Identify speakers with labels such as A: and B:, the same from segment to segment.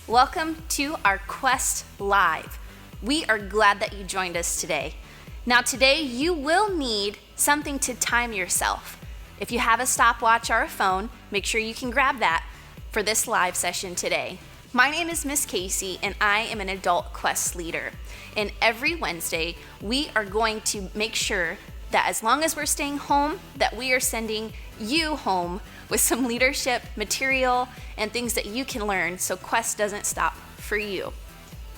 A: Welcome to our Kuest Live. We are glad that you joined us today. Now today you will need something to time yourself. If you have a stopwatch or a phone, make sure you can grab that for this live session today. My name is Miss Casey and I am an adult Kuest leader. And every Wednesday we are going to make sure that as long as we're staying home, that we are sending you home with some leadership material and things that you can learn so Kuest doesn't stop for you.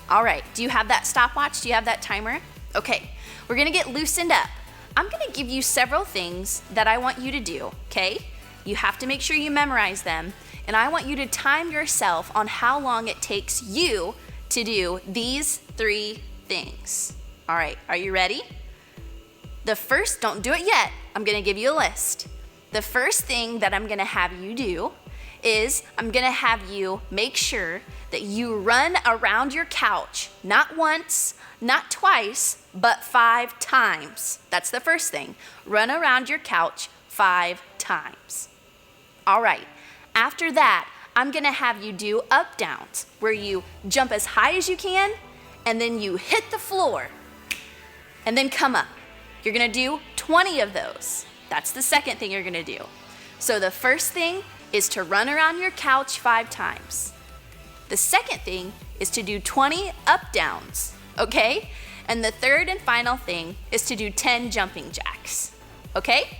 A: All right, do you have that stopwatch? Do you have that timer? Okay, we're gonna get loosened up. I'm gonna give you several things that I want you to do, okay? You have to make sure you memorize them, and I want you to time yourself on how long it takes you to do these 3 things. All right, are you ready? The first, don't do it yet, I'm gonna give you a list. The first thing that I'm gonna have you do is I'm gonna have you make sure that you run around your couch, not once, not twice, but 5 times. That's the first thing. Run around your couch 5 times. All right, after that, I'm gonna have you do up downs, where you jump as high as you can, and then you hit the floor, and then come up. You're gonna do 20 of those. That's the second thing you're gonna do. So the first thing is to run around your couch 5 times. The second thing is to do 20 up downs, okay? And the third and final thing is to do 10 jumping jacks, okay?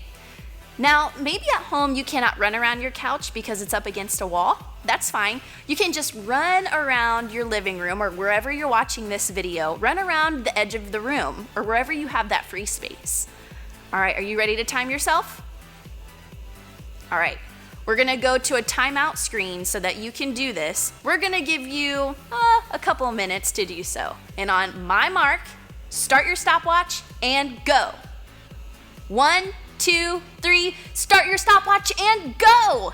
A: Now, maybe at home you cannot run around your couch because it's up against a wall. That's fine. You can just run around your living room or wherever you're watching this video. Run around the edge of the room or wherever you have that free space. All right, are you ready to time yourself? All right, we're gonna go to a timeout screen so that you can do this. We're gonna give you a couple of minutes to do so. And on my mark, start your stopwatch and go. 1, 2, 3, start your stopwatch and go!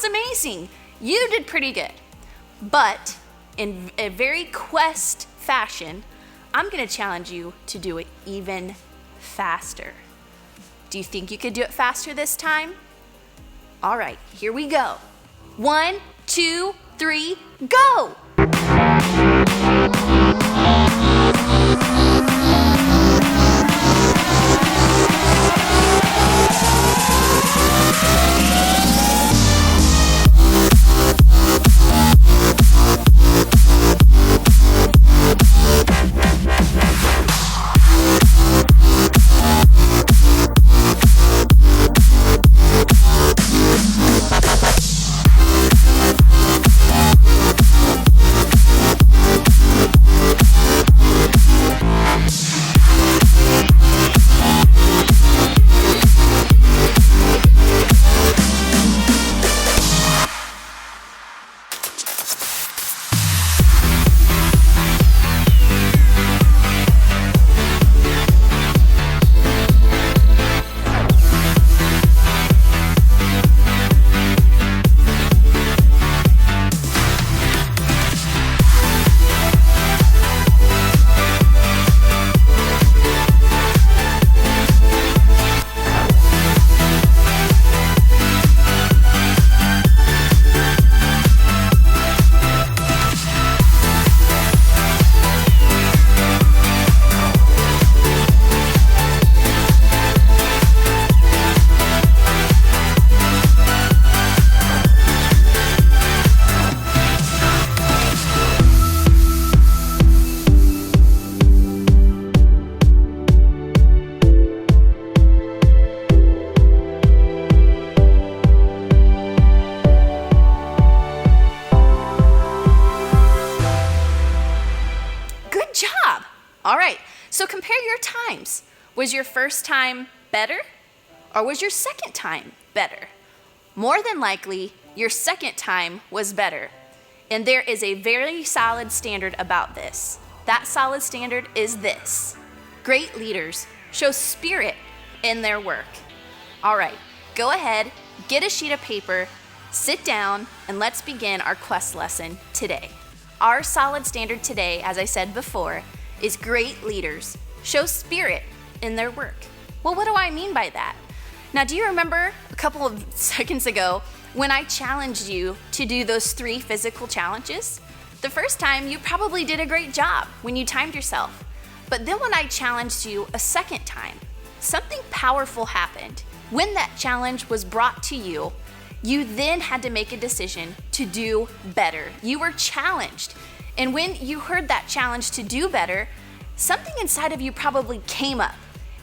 A: Amazing. You did pretty good. But in a very Kuest fashion, I'm gonna challenge you to do it even faster. Do you think you could do it faster this time? All right, here we go. 1, 2, 3, go! times. Was your first time better? Or was your second time better? More than likely, your second time was better. And there is a very solid standard about this. That solid standard is this: great leaders show spirit in their work. All right, go ahead, get a sheet of paper, sit down, and let's begin our Kuest lesson today. Our solid standard today, as I said before, is great leaders show spirit in their work. Well, what do I mean by that? Now, do you remember a couple of seconds ago when I challenged you to do those 3 physical challenges? The first time, you probably did a great job when you timed yourself. But then when I challenged you a second time, something powerful happened. When that challenge was brought to you, you then had to make a decision to do better. You were challenged. And when you heard that challenge to do better, something inside of you probably came up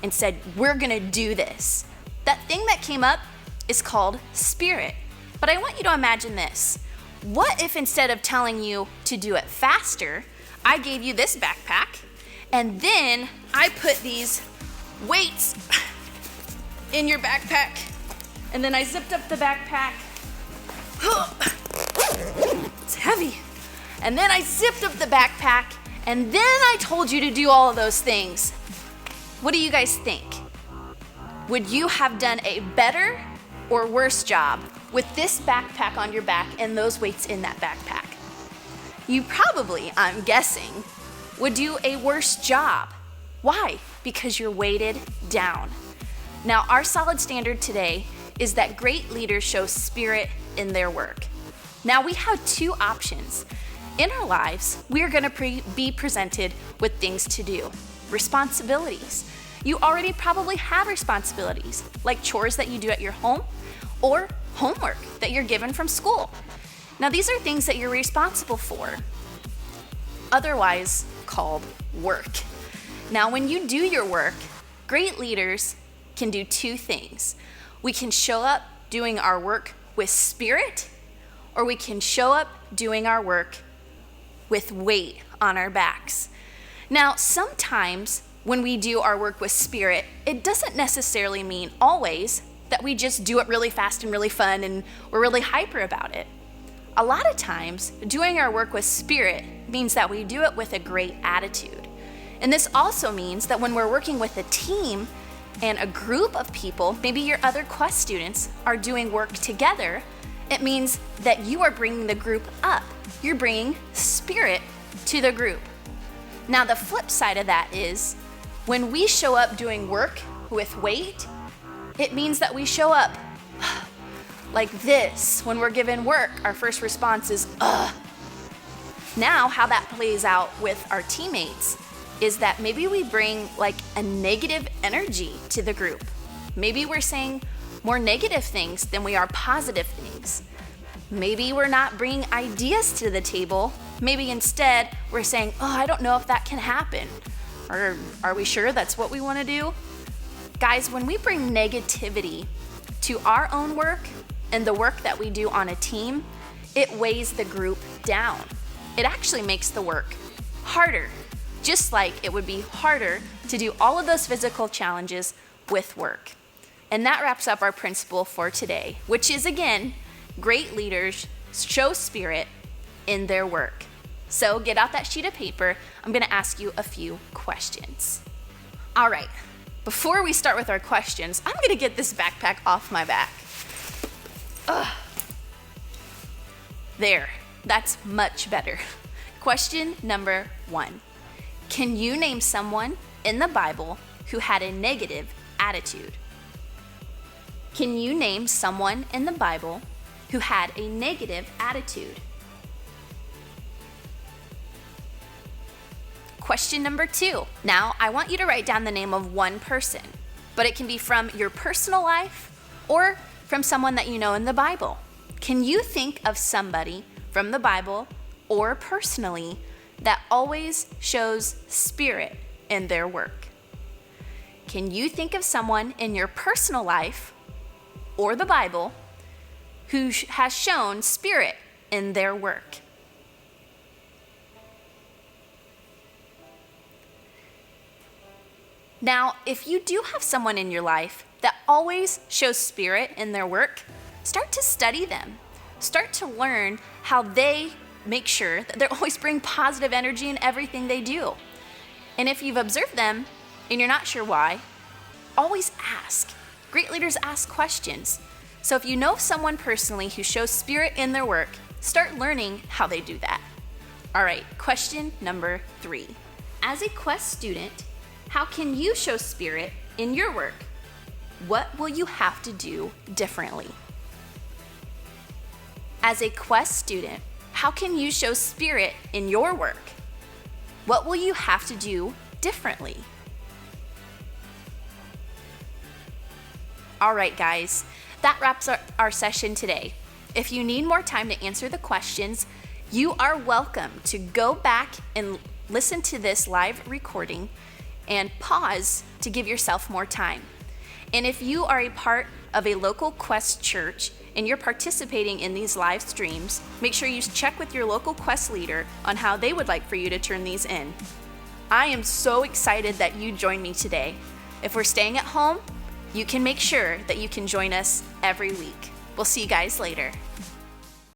A: and said, we're gonna do this. That thing that came up is called spirit. But I want you to imagine this. What if instead of telling you to do it faster, I gave you this backpack, and then I put these weights in your backpack, and then I zipped up the backpack. It's heavy. And then I zipped up the backpack, and then I told you to do all of those things. What do you guys think? Would you have done a better or worse job with this backpack on your back and those weights in that backpack? You probably, I'm guessing, would do a worse job. Why? Because you're weighted down. Now, our solid standard today is that great leaders show spirit in their work. Now, we have 2 options. In our lives, we are going to be presented with things to do, responsibilities. You already probably have responsibilities, like chores that you do at your home or homework that you're given from school. Now, these are things that you're responsible for, otherwise called work. Now, when you do your work, great leaders can do 2 things. We can show up doing our work with spirit, or we can show up doing our work with weight on our backs. Now, sometimes when we do our work with spirit, it doesn't necessarily mean always that we just do it really fast and really fun and we're really hyper about it. A lot of times, doing our work with spirit means that we do it with a great attitude. And this also means that when we're working with a team and a group of people, maybe your other Kuest students are doing work together, it means that you are bringing the group up. You're bringing spirit to the group. Now, the flip side of that is when we show up doing work with weight, it means that we show up like this. When we're given work, our first response is, ugh. Now, how that plays out with our teammates is that maybe we bring like a negative energy to the group. Maybe we're saying more negative things than we are positive things. Maybe we're not bringing ideas to the table. Maybe instead we're saying, oh, I don't know if that can happen. Or are we sure that's what we want to do? Guys, when we bring negativity to our own work and the work that we do on a team, it weighs the group down. It actually makes the work harder, just like it would be harder to do all of those physical challenges with work. And that wraps up our principle for today, which is, again, great leaders show spirit in their work. So get out that sheet of paper. I'm going to ask you a few questions. All right, before we start with our questions, I'm going to get this backpack off my back. Ugh. There, that's much better. Question number 1. Can you name someone in the Bible who had a negative attitude? Can you name someone in the Bible who had a negative attitude? Question number 2. Now, I want you to write down the name of one person, but it can be from your personal life or from someone that you know in the Bible. Can you think of somebody from the Bible or personally that always shows spirit in their work? Can you think of someone in your personal life or the Bible who has shown spirit in their work? Now, if you do have someone in your life that always shows spirit in their work, start to study them. Start to learn how they make sure that they always bring positive energy in everything they do. And if you've observed them and you're not sure why, always ask. Great leaders ask questions. So if you know someone personally who shows spirit in their work, start learning how they do that. All right, question number 3. As a Quest student, how can you show spirit in your work? What will you have to do differently? As a Quest student, how can you show spirit in your work? What will you have to do differently? All right, guys, that wraps up our session today. If you need more time to answer the questions, you are welcome to go back and listen to this live recording and pause to give yourself more time. And if you are a part of a local Quest church and you're participating in these live streams, make sure you check with your local Quest leader on how they would like for you to turn these in. I am so excited that you joined me today. If we're staying at home, you can make sure that you can join us every week. We'll see you guys later.